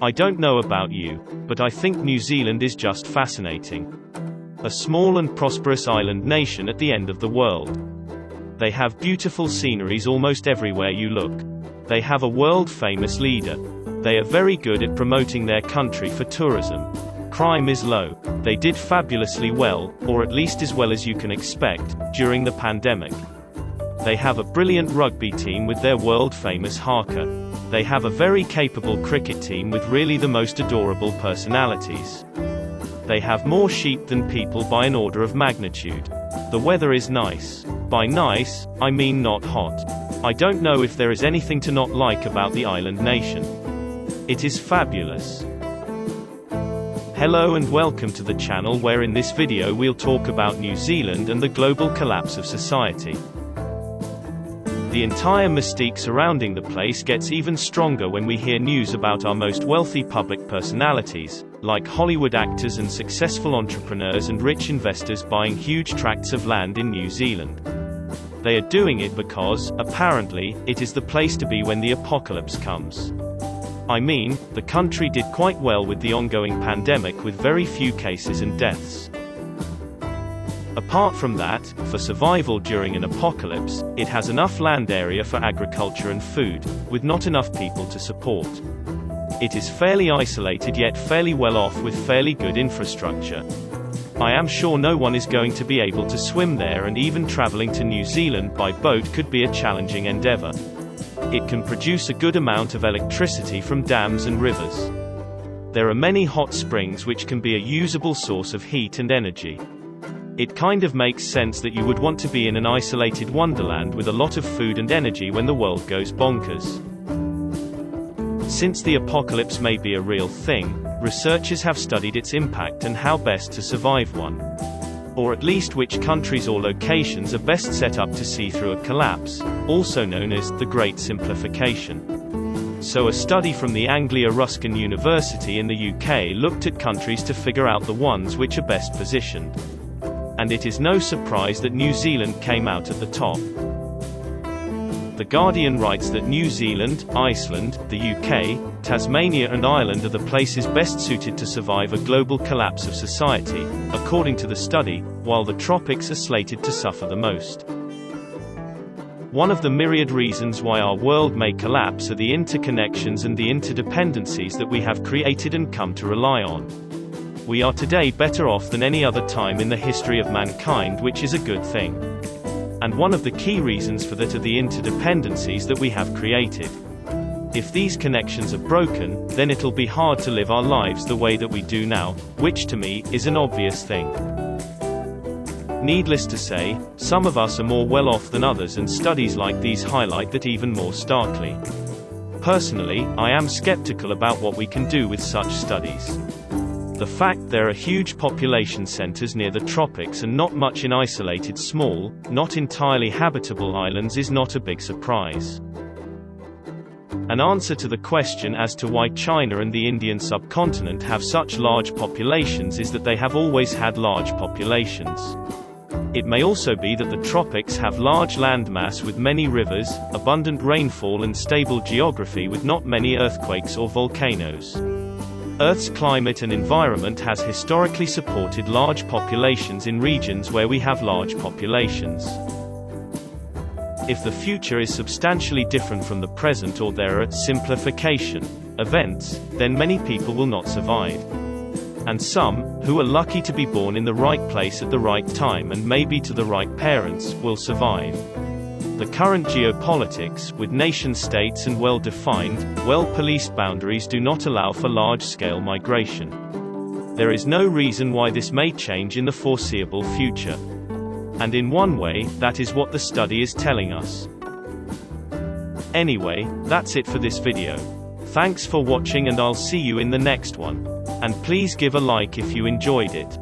I don't know about you, but I think New Zealand is just fascinating. A small and prosperous island nation at the end of the world. They have beautiful sceneries almost everywhere you look. They have a world-famous leader. They are very good at promoting their country for tourism. Crime is low. They did fabulously well, or at least as well as you can expect, during the pandemic. They have a brilliant rugby team with their world-famous haka. They have a very capable cricket team with really the most adorable personalities. They have more sheep than people by an order of magnitude. The weather is nice. By nice, I mean not hot. I don't know if there is anything to not like about the island nation. It is fabulous. Hello and welcome to the channel where in this video we'll talk about New Zealand and the global collapse of society. The entire mystique surrounding the place gets even stronger when we hear news about our most wealthy public personalities, like Hollywood actors and successful entrepreneurs and rich investors buying huge tracts of land in New Zealand. They are doing it because, apparently, it is the place to be when the apocalypse comes. I mean, the country did quite well with the ongoing pandemic with very few cases and deaths. Apart from that, for survival during an apocalypse, it has enough land area for agriculture and food, with not enough people to support. It is fairly isolated yet fairly well off with fairly good infrastructure. I am sure no one is going to be able to swim there, and even traveling to New Zealand by boat could be a challenging endeavor. It can produce a good amount of electricity from dams and rivers. There are many hot springs which can be a usable source of heat and energy. It kind of makes sense that you would want to be in an isolated wonderland with a lot of food and energy when the world goes bonkers. Since the apocalypse may be a real thing, researchers have studied its impact and how best to survive one. Or at least which countries or locations are best set up to see through a collapse, also known as the Great Simplification. So a study from the Anglia Ruskin University in the UK looked at countries to figure out the ones which are best positioned. And it is no surprise that New Zealand came out at the top. The Guardian writes that New Zealand, Iceland, the UK, Tasmania and Ireland are the places best suited to survive a global collapse of society, according to the study, while the tropics are slated to suffer the most. One of the myriad reasons why our world may collapse are the interconnections and the interdependencies that we have created and come to rely on. We are today better off than any other time in the history of mankind, which is a good thing. And one of the key reasons for that are the interdependencies that we have created. If these connections are broken, then it'll be hard to live our lives the way that we do now, which to me, is an obvious thing. Needless to say, some of us are more well off than others, and studies like these highlight that even more starkly. Personally, I am skeptical about what we can do with such studies. The fact there are huge population centers near the tropics and not much in isolated small, not entirely habitable islands is not a big surprise. An answer to the question as to why China and the Indian subcontinent have such large populations is that they have always had large populations. It may also be that the tropics have large landmass with many rivers, abundant rainfall and stable geography with not many earthquakes or volcanoes. Earth's climate and environment has historically supported large populations in regions where we have large populations. If the future is substantially different from the present, or there are simplification events, then many people will not survive. And some, who are lucky to be born in the right place at the right time and maybe to the right parents, will survive. The current geopolitics, with nation-states and well-defined, well-policed boundaries, do not allow for large-scale migration. There is no reason why this may change in the foreseeable future. And in one way, that is what the study is telling us. Anyway, that's it for this video. Thanks for watching, and I'll see you in the next one. And please give a like if you enjoyed it.